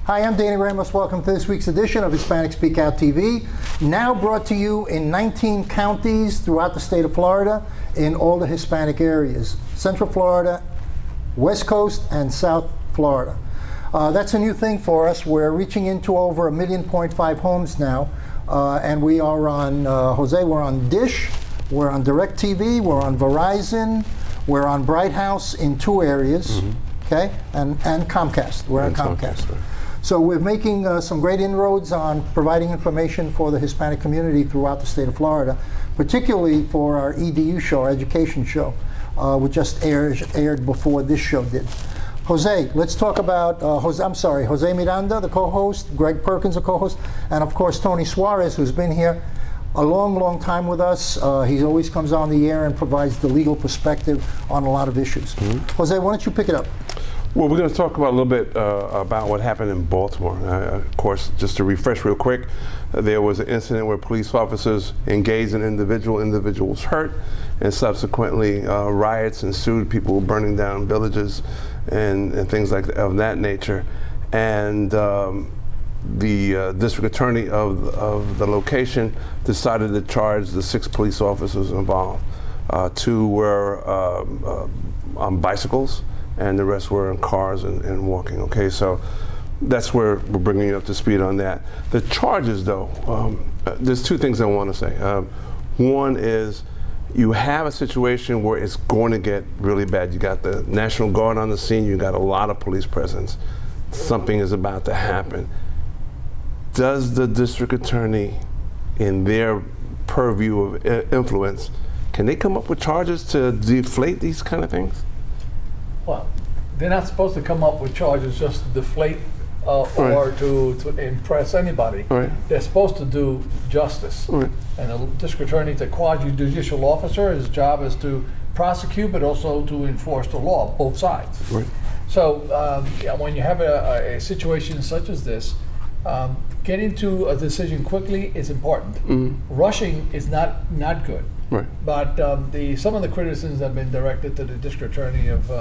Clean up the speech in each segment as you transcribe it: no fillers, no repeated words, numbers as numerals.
Hi, I'm Danny Ramos. Welcome to this week's edition of Hispanic Speak Out TV. Now brought to you in 19 counties throughout the state of Florida in all the Hispanic areas. Central Florida, West Coast, and South Florida. That's a new thing for us. We're reaching into over 1.5 million homes now. And we are on, Jose, we're on Dish, we're on DirecTV, we're on Verizon, we're on Bright House in 2 areas, okay? And Comcast, we're on Comcast. Right. So we're making some great inroads on providing information for the Hispanic community throughout the state of Florida, particularly for our EDU show, our education show, which just aired before this show did. Jose, let's talk about Jose Miranda, the co-host, Greg Perkins, the co-host, and of course Tony Suarez, who's been here a long time with us. He always comes on the air and provides the legal perspective on a lot of issues. Jose, why don't you pick it up? Well, we're going to talk about a little bit about what happened in Baltimore. Of course, just to refresh real quick, there was an incident where police officers engaged an individuals hurt, and subsequently riots ensued. People were burning down villages and things of that nature. And the district attorney of the location decided to charge the 6 police officers involved. 2 were on bicycles, and the rest were in cars and walking. Okay, so that's where we're bringing you up to speed on that. The charges, though, there's 2 things I want to say. One is you have a situation where it's going to get really bad. You got the National Guard on the scene. You got a lot of police presence. Something is about to happen. Does the district attorney, in their purview of influence, can they come up with charges to deflate these kind of things? Well, they're not supposed to come up with charges just to deflate or to impress anybody. Right. They're supposed to do justice. Right. And the district attorney is a quasi-judicial officer. His job is to prosecute, but also to enforce the law, both sides. Right. So when you have a situation such as this, getting to a decision quickly is important. Rushing is not good. Right. But some of the criticisms that have been directed to the district attorney of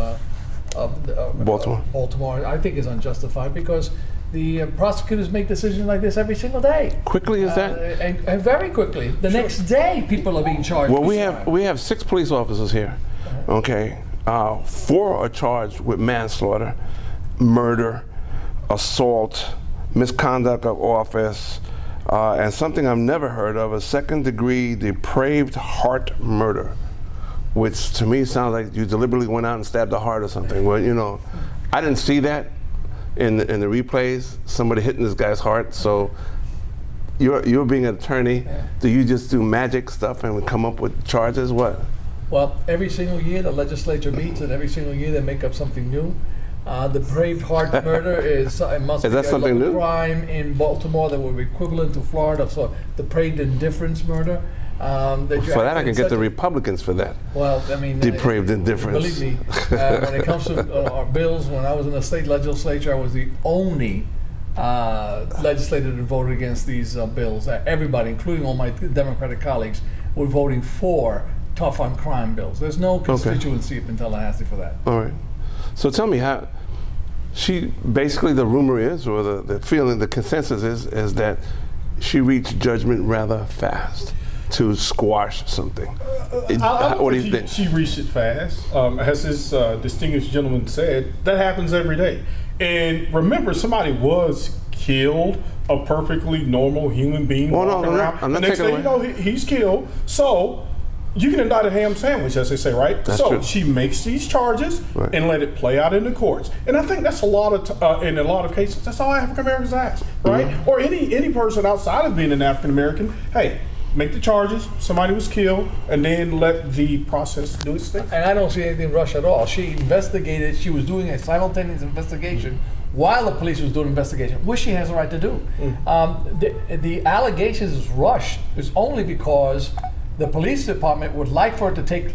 Baltimore, I think is unjustified, because the prosecutors make decisions like this every single day. Quickly is that? And very quickly. The next day, people are being charged. Well, we have 6 police officers here. Okay, 4 are charged with manslaughter, murder, assault, misconduct of office, and something I've never heard of, a 2nd-degree depraved heart murder, which to me sounds like you deliberately went out and stabbed the heart or something. Well, you know, I didn't see that in the replays, somebody hitting this guy's heart. So you're being an attorney. Do you just do magic stuff and come up with charges? What? Well, every single year the legislature meets, and every single year they make up something new. The depraved heart murder is be a crime in Baltimore that would be equivalent to Florida. So depraved indifference murder. For that, I can get the Republicans for that. Well, I mean, depraved indifference. Believe me, when it comes to our bills, when I was in the state legislature, I was the only legislator that voted against these bills. Everybody, including all my Democratic colleagues, were voting for tough on crime bills. There's no constituency in Tallahassee for that. All right. So tell me how. Basically, the rumor is, or the feeling, the consensus is that she reached judgment rather fast to squash something. What do you think? She reached it fast. As this distinguished gentleman said, that happens every day. And remember, somebody was killed, a perfectly normal human being walking around. I'm not the next taking thing you know, he's killed. So you can indict a ham sandwich, as they say, right? That's so true. She makes these charges and let it play out in the courts. And I think that's a lot of, in a lot of cases, that's all African Americans ask, right? Or any person outside of being an African American, hey, make the charges, somebody was killed, and then let the process do its thing. And I don't see anything rush at all. She investigated, she was doing a simultaneous investigation while the police was doing investigation, which she has a right to do. The allegations is rushed is only because the police department would like for it to take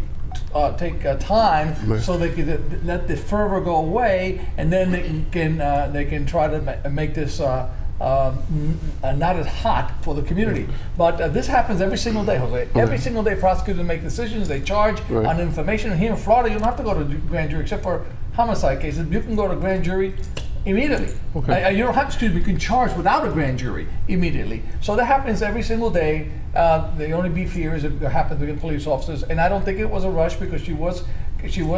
time so they could let the fervor go away, and then they can try to make this not as hot for the community. But this happens every single day, Jose. Every single day prosecutors make decisions, they charge on information. And here in Florida, you don't have to go to grand jury except for homicide cases. You can go to grand jury immediately. You don't have, excuse me, you can charge without a grand jury immediately. So that happens every single day. The only beef here is it happens to the police officers, and I don't think it was a rush because she was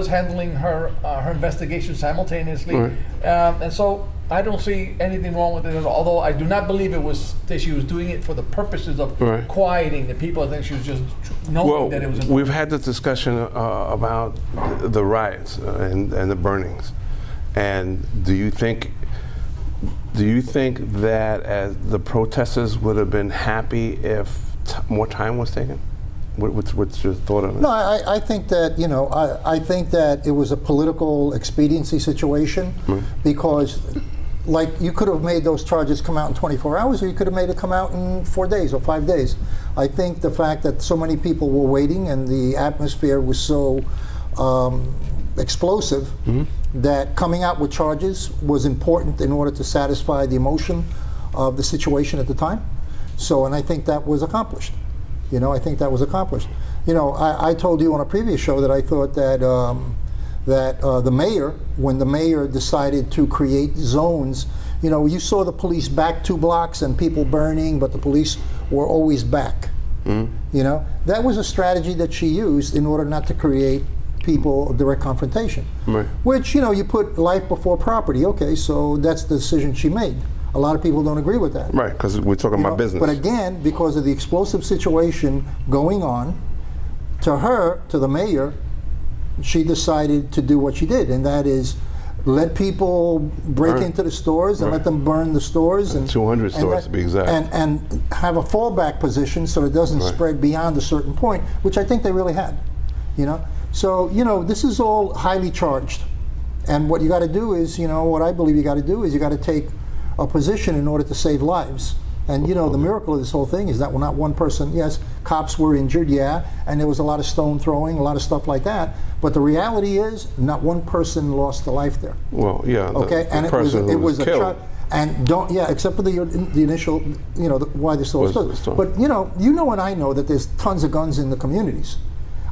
handling her investigation simultaneously, and so I don't see anything wrong with it at all. Although I do not believe it was that she was doing it for the purposes of quieting the people. I think she was just knowing that it was. We've had this discussion about the riots and the burnings, and do you think that as the protesters would have been happy if more time was taken? What's your thought on it? No, I think that, I think that it was a political expediency situation because, like, you could have made those charges come out in 24 hours, or you could have made it come out in 4 days or 5 days. I think the fact that so many people were waiting and the atmosphere was so explosive that coming out with charges was important in order to satisfy the emotion of the situation at the time. So, and I think that was accomplished. I think that was accomplished. I told you on a previous show that I thought that the mayor, when the mayor decided to create zones, you saw the police back 2 blocks and people burning, but the police were always back. That was a strategy that she used in order not to create people direct confrontation. Which, you put life before property. Okay, so that's the decision she made. A lot of people don't agree with that. Right, because we're talking about business. But again, because of the explosive situation going on, to the mayor, she decided to do what she did, and that is let people break into the stores and let them burn the stores. And 200 stores to be exact. And have a fallback position so it doesn't spread beyond a certain point, which I think they really had. So, this is all highly charged. And what you got to do is, what I believe you got to do is you got to take a position in order to save lives. And the miracle of this whole thing is that not one person, yes, cops were injured, and there was a lot of stone throwing, a lot of stuff like that, but the reality is not one person lost a life there. Well, yeah, okay, and it was killed. And except for the initial, why they're still exploded. But and I know that there's tons of guns in the communities.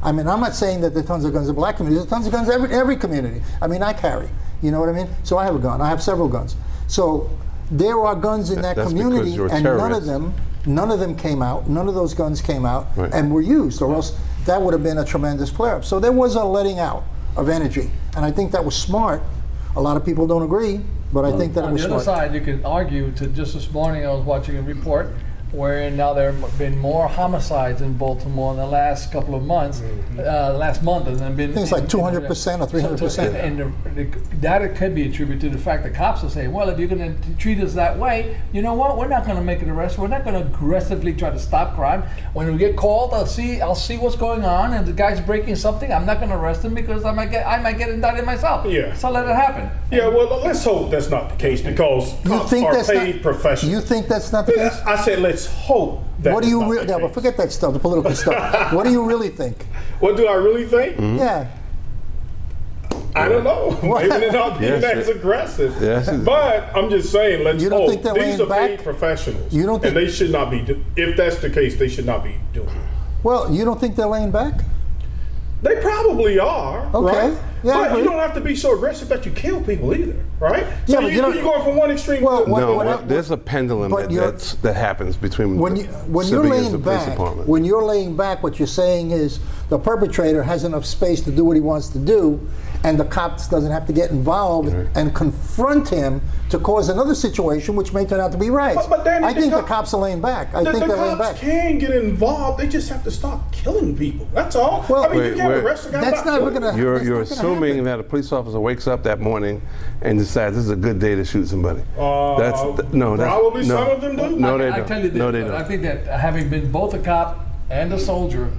I mean, I'm not saying that there are tons of guns in black communities. There's tons of guns in every community. I mean, I carry, you know what I mean? So I have a gun. I have several guns. So there are guns in that community, and none of them came out. None of those guns came out and were used, or else that would have been a tremendous flare-up. So there was a letting out of energy, and I think that was smart. A lot of people don't agree, but I think that it was smart. On the other side, you can argue to just this morning I was watching a report wherein now there have been more homicides in Baltimore in the last couple of months, last month, and then been. I think it's like 200% or 300%. And that could be attributed to the fact that cops are saying, well, if you're going to treat us that way, you know what? We're not going to make an arrest. We're not going to aggressively try to stop crime. When we get called, I'll see what's going on, and the guy's breaking something. I'm not going to arrest him because I might get indicted myself. Yeah. So let it happen. Yeah. Well, let's hope that's not the case because cops are paid professionals. You think that's not the case? I said let's hope that. What do you really? Well, forget that stuff, the political stuff. What do you really think? What do I really think? Yeah. I don't know. Maybe they're not being as aggressive. But I'm just saying, let's hope. These are paid professionals. You don't think, and they should not be. If that's the case, they should not be doing it. Well, you don't think they're laying back? They probably are. Okay. Right? Yeah, but you don't have to be so aggressive that you kill people either, right? Yeah, So but you're going from one extreme to the No, there's a pendulum that happens between when you're laying back. When you're laying back, what you're saying is the perpetrator has enough space to do what he wants to do, and the cops doesn't have to get involved and confront him to cause another situation, which may turn out to be right. But Danny, I think the cops are laying back. I think they're laying back. The cops can get involved. They just have to stop killing people. That's all. Well, I mean, you can't arrest a guy. That's not going to. You're assuming that a police officer wakes up that morning and decides this is a good day to shoot somebody. Probably some of them do. No, they don't. I tell you this, no, they don't. I think that having been both a cop and a soldier,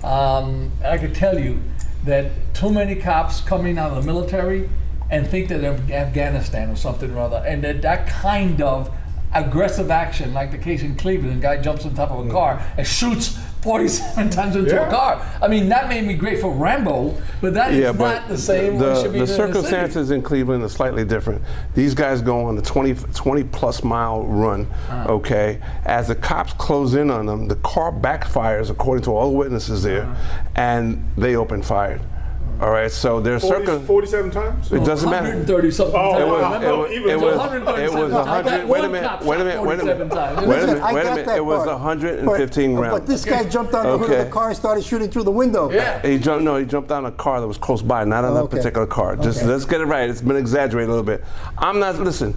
I could tell you that too many cops coming out of the military and think that they're Afghanistan or something or other, and that kind of aggressive action, like the case in Cleveland, the guy jumps on top of a car and shoots 47 times into a car. I mean, that made me great for Rambo, but that is not the same. The circumstances in Cleveland are slightly different. These guys go on a 20 plus mile run, As the cops close in on them, the car backfires, according to all the witnesses there, and they open fire. All right, so there's 47 times? It doesn't matter. 130 something. Oh, times. It was, I know, even it was, 130 it was something. 100. Wait a minute. Wait a minute. Wait a minute. Wait a minute. I Wait a got minute. that It was part. 115 rounds. But this guy jumped on the hood of Okay. the car and started shooting through the window. Yeah. He jumped on a car that was close by, not on that Okay. particular car. Just Okay. let's get it right. It's been exaggerated a little bit. I'm not. Listen.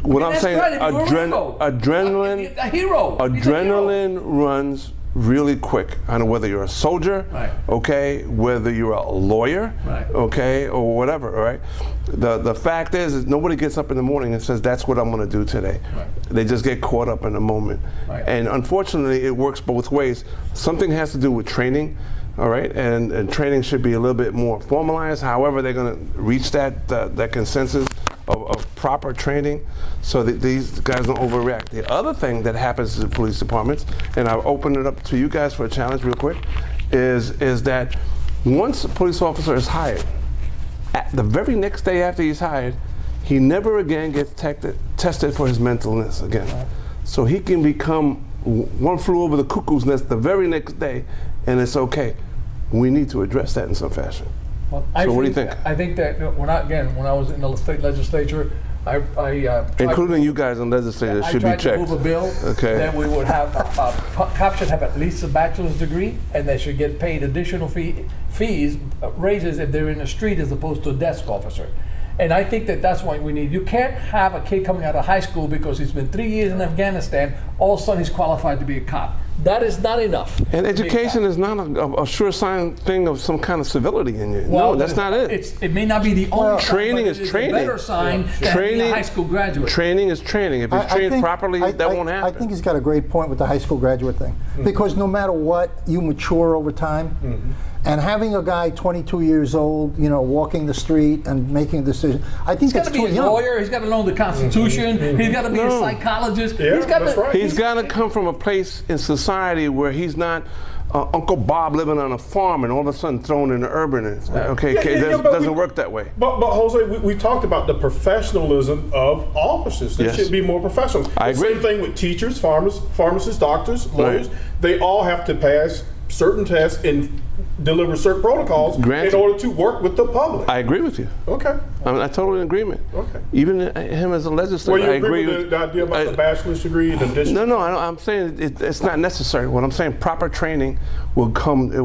What I'm That's saying, right, you were a hero. adrenaline, A hero. He's a hero. adrenaline runs really quick. I don't know whether you're a soldier, Right. okay, whether you're a lawyer, Right. okay, or whatever. All right. The fact is nobody gets up in the morning and says that's what I'm going to do today. Right. They just get caught up in the moment, Right. and unfortunately, it works both ways. Something has to do with training. All right, and training should be a little bit more formalized. However, they're going to reach that consensus of proper training so that these guys don't overreact. The other thing that happens in police departments, and I'll open it up to you guys for a challenge real quick, is that once a police officer is hired, at the very next day after he's hired, he never again gets tested for his mentalness again. So he can become one flew over the cuckoo's nest the very next day, and it's okay. We need to address that in some fashion. Well, So what do you think? I think that when I was in the state legislature, I tried- Including you guys in legislature I should be tried to checked. move a bill Okay. that we would have cops should have at least a bachelor's degree, and they should get paid additional fees raises if they're in the street as opposed to a desk officer. And I think that that's what we need. You can't have a kid coming out of high school because he's been 3 years in Afghanistan, all of a sudden he's qualified to be a cop. That is not enough. And to be a education cop. is not a sure sign thing of some kind of civility in you. Well, no, that's not it. It may not be the only sign, Training but is it is training. a better sign than being a high school graduate. Training is training. If it's trained properly, that won't happen. I think he's got a great point with the high school graduate thing. Because no matter what, you mature over time. And having a guy 22 years old, walking the street and making a decision, I think He's got that's to be too a young. lawyer. He's got to know the Constitution. He's got to be a psychologist. Yeah, he's got that's to, right. He's got to come from a place in society where he's not Uncle Bob living on a farm and all of a sudden thrown in the urban. Okay, it but doesn't work that way. But Jose, we talked about the professionalism of officers. They Yes. should be more professional. I agree. Same thing with teachers, farmers, pharmacists, doctors, lawyers. Right. They all have to pass certain tests and deliver certain protocols Granted. in order to work with the public. I agree with you. Okay. I'm totally in agreement. Okay. Even him as a legislator, Well, you I agree agree with the idea about I- the bachelor's degree and additional? No, I'm saying it's not necessary. What I'm saying, proper training will come. It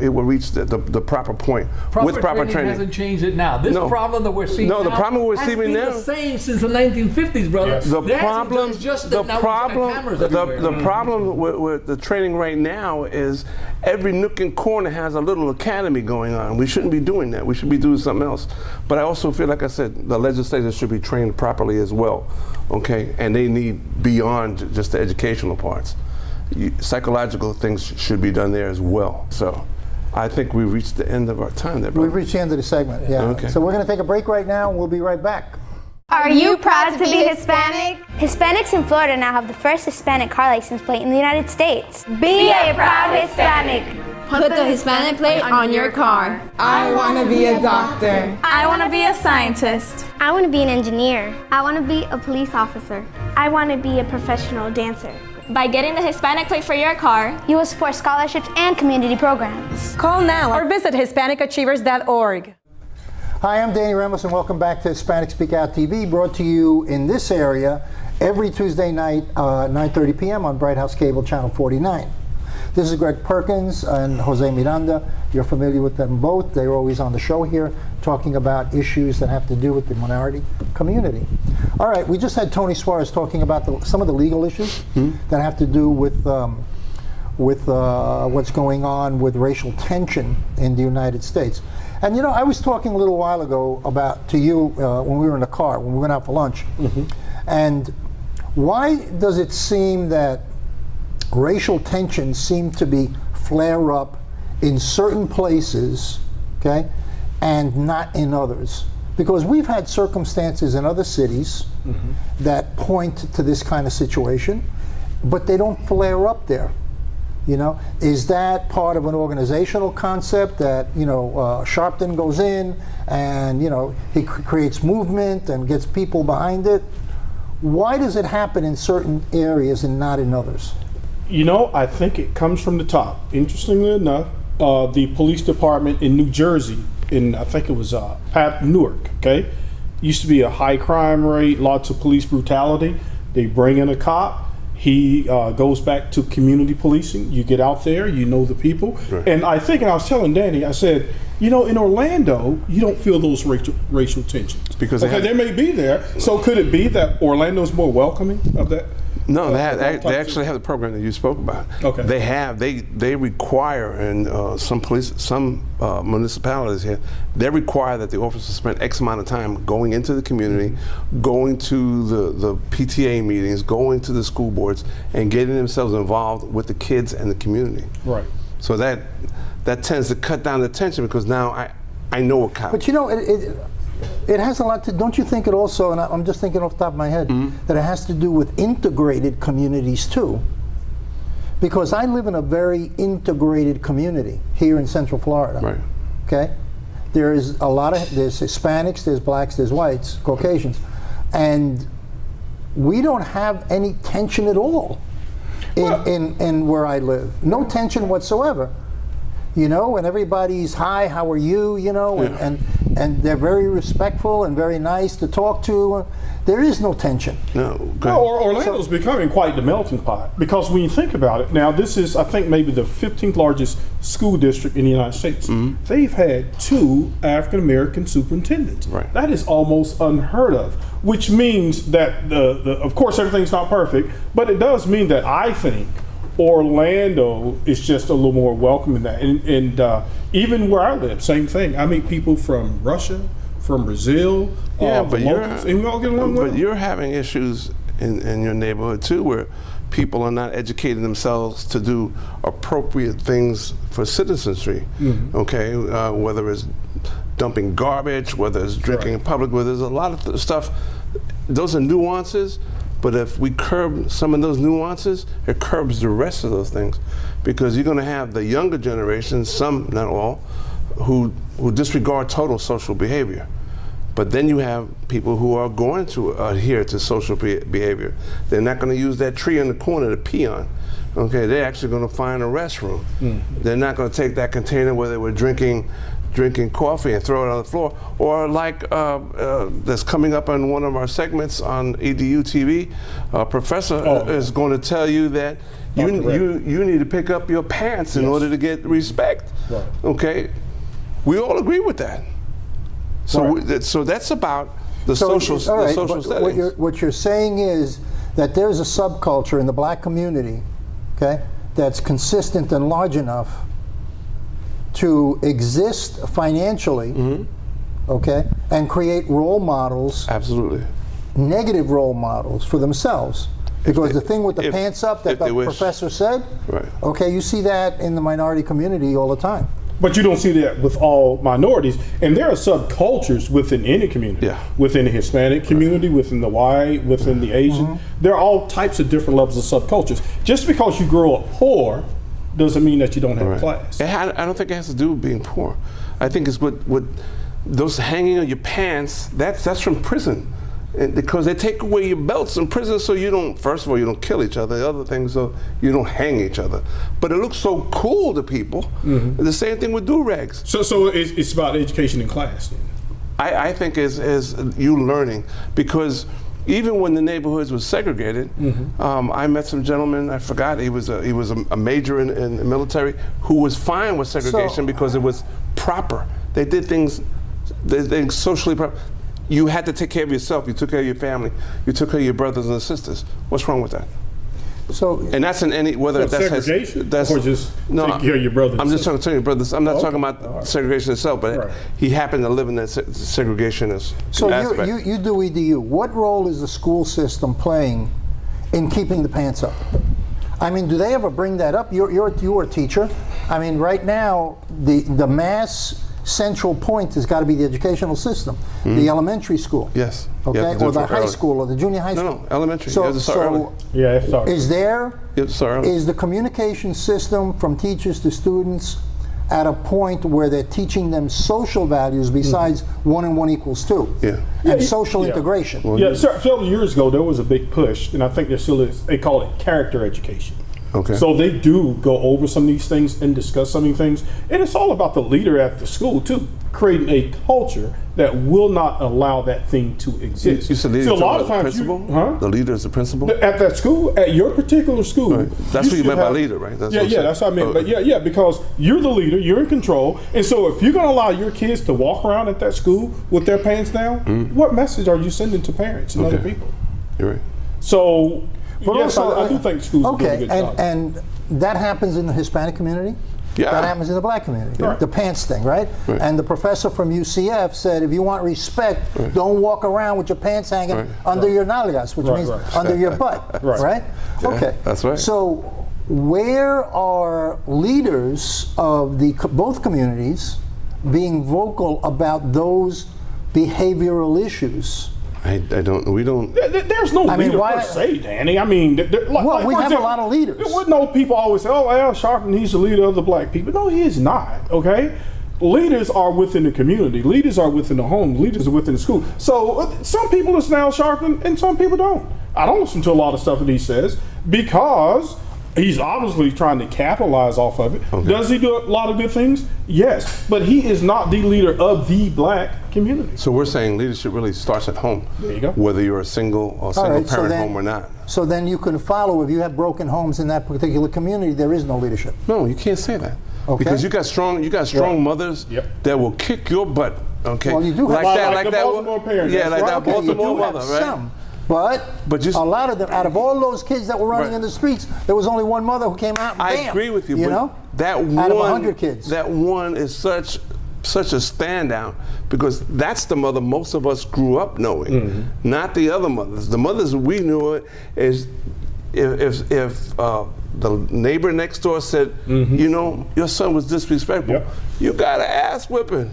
will reach the proper point with proper training. hasn't changed it now. This No. problem that we're seeing No, the now problem we're has seeing been now- the same since the 1950s, brother. Yes. The There hasn't- problem, it's just the that now we've got problem, cameras the everywhere. problem with the training right now is every nook and corner has a little academy going on. We shouldn't be doing that. We should be doing something else. But I also feel, like I said, the legislators should be trained properly as well. Okay, and they need beyond just the educational parts. Psychological things should be done there as well. So I think we've reached the end of our time there, brother. We've reached the end of the segment, yeah. Okay. So we're going to take a break right now, and we'll be right back. Are you proud to be Hispanic? Hispanics in Florida now have the first Hispanic car license plate in the United States. Be a proud Hispanic. Put the Hispanic plate on your car. I want to be a doctor. I want to be a scientist. I want to be an engineer. I want to be a police officer. I want to be a professional dancer. By getting the Hispanic plate for your car, You will support scholarships and community programs. Call now or visit HispanicAchievers.org. Hi, I'm Danny Ramos, and welcome back to Hispanic Speak Out TV, brought to you in this area every Tuesday night, 9:30 p.m. on Bright House Cable Channel 49. This is Greg Perkins and Jose Miranda. You're familiar with them both. They're always on the show here talking about issues that have to do with the minority community. All right, we just had Tony Suarez talking about some of the legal issues that have to do with what's going on with racial tension in the United States. And I was talking a little while ago to you when we were in the car, when we went out for lunch. And why does it seem that racial tensions seem to be flare up in certain places, okay, and not in others? Because we've had circumstances in other cities that point to this kind of situation, but they don't flare up there. Is that part of an organizational concept that, Sharpton goes in and, he creates movement and gets people behind it? Why does it happen in certain areas and not in others? I think it comes from the top. Interestingly enough, the police department in New Jersey in I think it was Newark. Okay, used to be a high crime rate, lots of police brutality. They bring in a cop. He goes back to community policing. You get out there, you know the people. Right. And I was telling Danny, I said, in Orlando, you don't feel those racial tensions. Because they may be there. So could it be that Orlando's more welcoming of that? No, they actually have the program that you spoke about. Okay. They require, and some municipalities here, they require that the officers spend X amount of time going into the community, going to the PTA meetings, going to the school boards, and getting themselves involved with the kids and the community. Right. So that tends to cut down the tension, because now I know a cop. But it has a lot to, don't you think it also, and I'm just thinking off the top of my head, that it has to do with integrated communities too? Because I live in a very integrated community here in Central Florida. Right. Okay? There's Hispanics, there's blacks, there's whites, Caucasians, and we don't have any tension at all in where I live. No tension whatsoever. And everybody's, hi, how are you, and they're very respectful and very nice to talk to. There is no tension. Orlando's becoming quite the melting pot, because when you think about it, now this is, I think, maybe the 15th largest school district in the United States. They've had 2 African-American superintendents. Right. That is almost unheard of, which means that, of course, everything's not perfect, but it does mean that I think Orlando is just a little more welcoming than that. And even where I live, same thing. I meet people from Russia, from Brazil, but and we all get along well. But you're having issues in your neighborhood too, where people are not educating themselves to do appropriate things for citizenry. Okay, whether it's dumping garbage, whether it's drinking in public, where there's a lot of stuff. Those are nuances. But if we curb some of those nuances, it curbs the rest of those things, because you're going to have the younger generation, some, not all, who disregard total social behavior. But then you have people who are going to adhere to social behavior. They're not going to use that tree in the corner to pee on. Okay, they're actually going to find a restroom. They're not going to take that container where they were drinking coffee and throw it on the floor, or like that's coming up on one of our segments on EDU TV. Professor is going to tell you that you need to pick up your pants in order to get respect. Right. Okay, we all agree with that. So so that's about the social settings. What you're saying is that there's a subculture in the black community, okay, that's consistent and large enough to exist financially, okay, and create role models. Absolutely. Negative role models for themselves. Because the thing with the pants up that the professor said, okay, you see that in the minority community all the time. But you don't see that with all minorities. And there are subcultures within any community. Within the Hispanic community, within the white, within the Asian. There are all types of different levels of subcultures. Just because you grow up poor doesn't mean that you don't have class. I don't think it has to do with being poor. I think it's what those hanging on your pants, that's from prison. Because they take away your belts in prison, so you don't, first of all, you don't kill each other. The other thing, so you don't hang each other. But it looks so cool to people. The same thing with do-rags. So it's about education in class then? I think is you learning, because even when the neighborhoods were segregated, I met some gentleman, I forgot, he was a major in the military, who was fine with segregation because it was proper. They did things, they socially proper. You had to take care of yourself. You took care of your family. You took care of your brothers and sisters. What's wrong with that? So, and that's in any, whether that's segregation, or just taking care of your brothers. I'm just talking to your brothers. I'm not talking about segregation itself, but he happened to live in that segregationist aspect. So you do EDU. What role is the school system playing in keeping the pants up? I mean, do they ever bring that up? You're a teacher. I mean, right now the mass central point has got to be the educational system, the elementary school. Yes. Okay, or the high school, or the junior high school. No, elementary. So, Is the communication system from teachers to students at a point where they're teaching them social values besides 1 and 1 equals 2? And social integration. Several years ago there was a big push, and I think there still is. They call it character education. Okay. So they do go over some of these things and discuss some of these things. And it's all about the leader at the school, too, creating a culture that will not allow that thing to exist. You said leader, so a lot the of times principal? Huh? The leader is the principal? At that school, at your particular school. Right. That's what you meant by leader, right? That's what That's what I meant. But yeah, because you're the leader, you're in control. And so if you're going to allow your kids to walk around at that school with their pants down, what message are you sending to parents and other people? You're right. So, But yes, also, I do think schools are doing a good job. And that happens in the Hispanic community. Yeah. That happens in the black community. Right. The pants thing, right? And the professor from UCF said, if you want respect, don't walk around with your pants hanging under your nalgas, which means under your butt, right? Yeah, okay. that's right. So where are leaders of both communities being vocal about those behavioral issues? I don't. We don't. There's no leader per se, Danny. I mean, well, we have a lot of leaders. What no people always say, "Oh, Al Sharpton, he's the leader of the black people." No, he is not. Okay, leaders are within the community. Leaders are within the home. Leaders are within the school. So some people listen to Al Sharpton, and some people don't. I don't listen to a lot of stuff that he says because he's obviously trying to capitalize off of it. Okay. Does he do a lot of good things? Yes, but he is not the leader of the black community. So we're saying leadership really starts at home. There you go. Whether you're a single or parent home or not. So then you can follow, if you have broken homes in that particular community, there is no leadership. No, you can't say that. Okay. Because you got strong mothers that will kick your butt. Okay. Well, you do have like that Baltimore parent. Yeah, like that Baltimore you do mother, have right? Some. But just a lot of them, out of all those kids that were running in the streets, there was only one mother who came out and I bam, agree with you, you but know? That one, out of 100 kids. That one is such a standout because that's the mother most of us grew up knowing, not the other mothers. The mothers we knew is if the neighbor next door said, you know, your son was disrespectful, you got an ass whipping.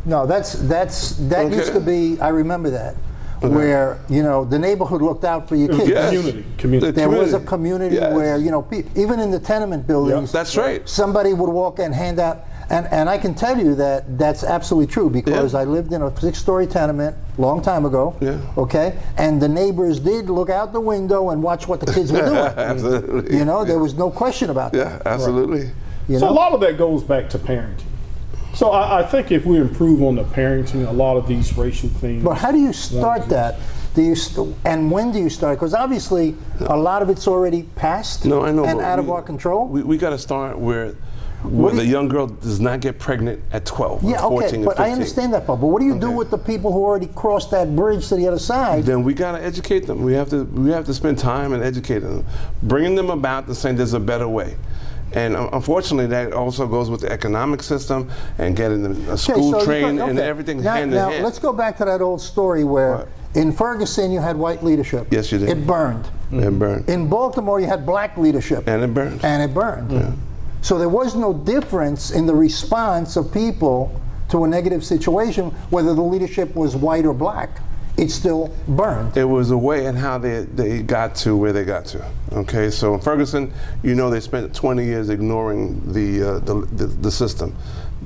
No, that used to be, I remember that. Where, you know, the neighborhood looked out for your kids. Community. There was a community where, you know, even in the tenement buildings, that's right. Somebody would walk and hand out, and I can tell you that that's absolutely true because I lived in a 6-story tenement long time ago. Okay, and the neighbors did look out the window and watch what the kids were doing. Absolutely. You know, there was no question about that. Yeah, absolutely. Right. You so know? a lot of that goes back to parenting. So I think if we improve on the parenting, a lot of these racial things. But how do you start that? And when do you start? Because obviously a lot of it's already passed I know, and out of our control. We got to start where the young girl does not get pregnant at 12 or 14 okay, or 15. but I understand that part. But what do you do with the people who already crossed that bridge to the other side? Then we got to educate them. We have to spend time and educate them, bringing them about to saying there's a better way. And unfortunately, that also goes with the economic system and getting them a school trained and everything hand in hand. Now, let's go back to that old story where in Ferguson you had white leadership. Yes, you did. It burned. It burned. In Baltimore you had black leadership. And it burned. And it burned. So there was no difference in the response of people to a negative situation, whether the leadership was white or black. It still burned. It was a way in how they got to where they got to. Okay, so in Ferguson, you know, they spent 20 years ignoring the system,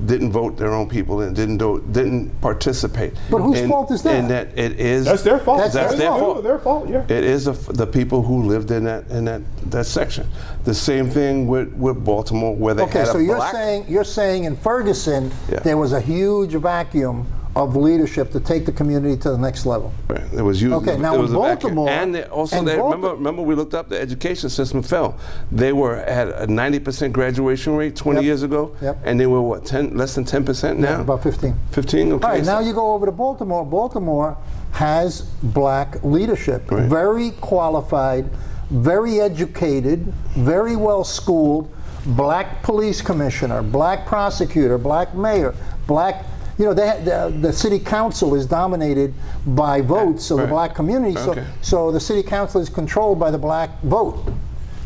didn't vote their own people and didn't participate. But whose fault is that? And that it is. That's their fault. That's their fault. Their fault. Yeah. It is the people who lived in that section. The same thing with Baltimore, where they had so a black. you're saying in Ferguson there was a huge vacuum of leadership to take the community to the next level. Right. It was used. Okay, now in Baltimore, remember we looked up the education system fell. They were at a 90% graduation rate 20 years ago, and they were less than 10% now. About 15. 15. Okay. All right. Now you go over to Baltimore. Baltimore has black leadership, very qualified, very educated, very well schooled, black police commissioner, black prosecutor, black mayor, black. You know, the city council is dominated by votes of the black community, so the city council is controlled by the black vote.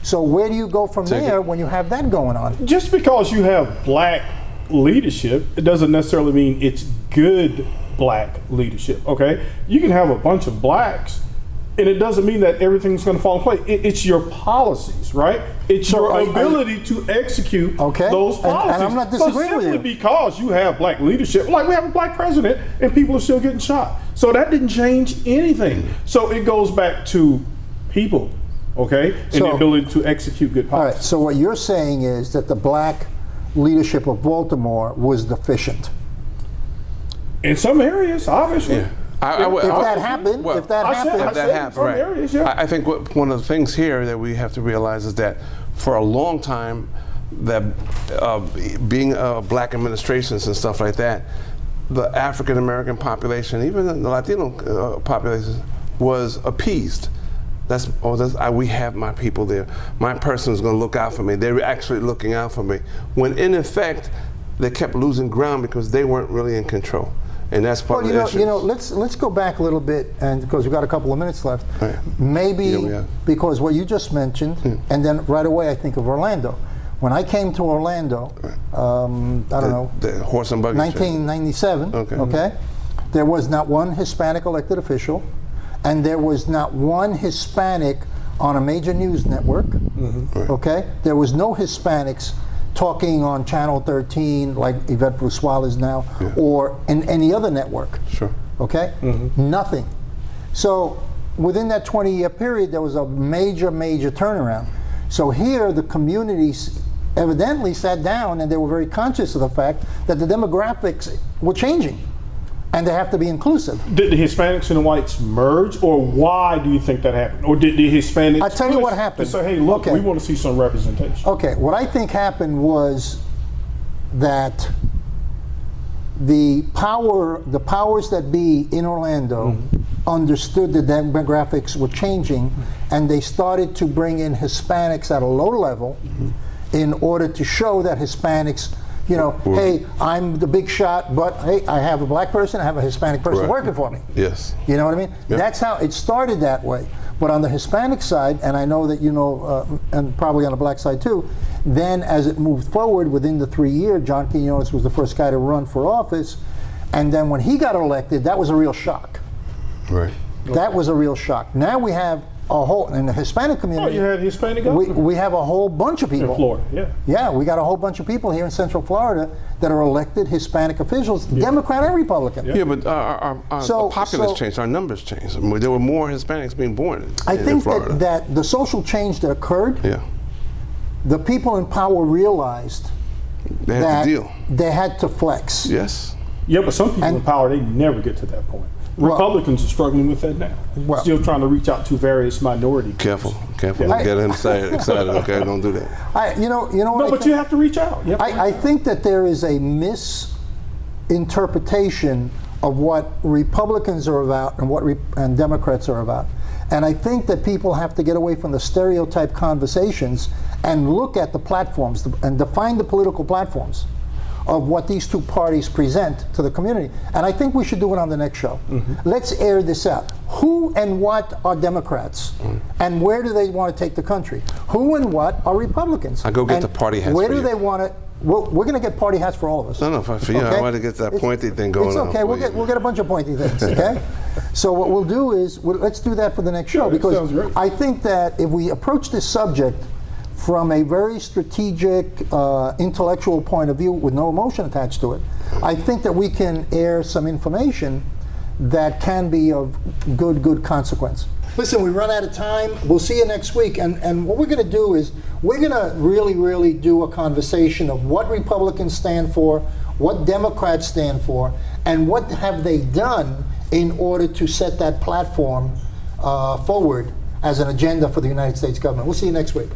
So where do you go from there when you have that going on? Just because you have black leadership, it doesn't necessarily mean it's good black leadership, okay? You can have a bunch of blacks, and it doesn't mean that everything's going to fall in place. It's your policies, right? It's your ability to execute those policies. And I'm not disagreeing with you. Simply because you have black leadership, like we have a black president, and people are still getting shot. So that didn't change anything. So it goes back to people okay, and So- the ability to execute good All right, policy. so what you're saying is that the black leadership of Baltimore was deficient. In some areas, obviously. Yeah. If that happened, well, if that I said- happened, If that in happened, some right. areas, yeah. I think one of the things here that we have to realize is that for a long time, that being black administrations and stuff like that, the African American population, even the Latino population, was appeased. We have my people there. My person is going to look out for me. They're actually looking out for me. When in effect, they kept losing ground because they weren't really in control. And that's part well, of the you know, issue. let's go back a little bit, and because we've got a couple of minutes left, Right. maybe Yeah, we have. because what you just mentioned, and then right away I think of Orlando. When I came to Orlando, I don't know, The horse and buggy. train. 1997, Okay. there was not one Hispanic elected official, and there was not one Hispanic on a major news network, okay? There was no Hispanics talking on Channel 13 like Yvette Bruce is now, or in any other network, Sure. okay? Nothing. So within that 20-year period, there was a major turnaround. So here, the communities evidently sat down and they were very conscious of the fact that the demographics were changing and they have to be inclusive. Did the Hispanics and the whites merge, or why do you think that happened? Or did the Hispanics I'll tell you what push happened. to say, hey, look, Okay. we want to see some representation? Okay, what I think happened was that the powers that be in Orlando understood the demographics were changing, and they started to bring in Hispanics at a low level in order to show that Hispanics, you know, hey, I'm the big shot, but hey, I have a black person, I have a Hispanic person Right. working for me. Yes. You know what I mean? Yeah. That's how it started that way. But on the Hispanic side, and I know that you know, and probably on the black side too, then as it moved forward within the 3 years, John Quinones was the first guy to run for office. And then when he got elected, that was a real shock. Right. That was a real shock. Now we have a whole, in the Hispanic Oh, community, you had Hispanic governor we have a whole bunch of people. in Florida, yeah. Yeah, we got a whole bunch of people here in Central Florida that are elected Hispanic officials, Democrat and Republican. Yeah, but our So- populace so- changed, our numbers changed. I mean, there were more Hispanics being born I in think Florida. that the social change that occurred, Yeah, the people in power realized they had that to deal. they had to flex. Yes. Yeah, but some people And- in power, they never get to that point. Well- Republicans are struggling with that now. Well- Still trying to reach out to various minority Careful. Yeah. Don't get him excited. Okay, don't do that. You know what No, I but think? you have to reach out. You have to I think that there is a misinterpretation of what Republicans are about and what and Democrats are about. And I think that people have to get away from the stereotype conversations and look at the platforms and define the political platforms of what these two parties present to the community. And I think we should do it on the next show. Let's air this out. Who and what are Democrats? And where do they want to take the country? Who and what are Republicans? I go get And the party hats Where for do you. they want to? Well, we're going to get party hats for all of us. No, for you. I want to get that pointy thing going It's on. okay. for We'll you. get a bunch of pointy things. Okay. So what we'll do is let's do that for the next show, Sure, because sounds great. I think that if we approach this subject from a very strategic, intellectual point of view with no emotion attached to it, I think that we can air some information that can be of good consequence. Listen, we run out of time. We'll see you next week. And what we're going to do is we're going to really do a conversation of what Republicans stand for, what Democrats stand for, and what have they done in order to set that platform forward as an agenda for the United States government. We'll see you next week.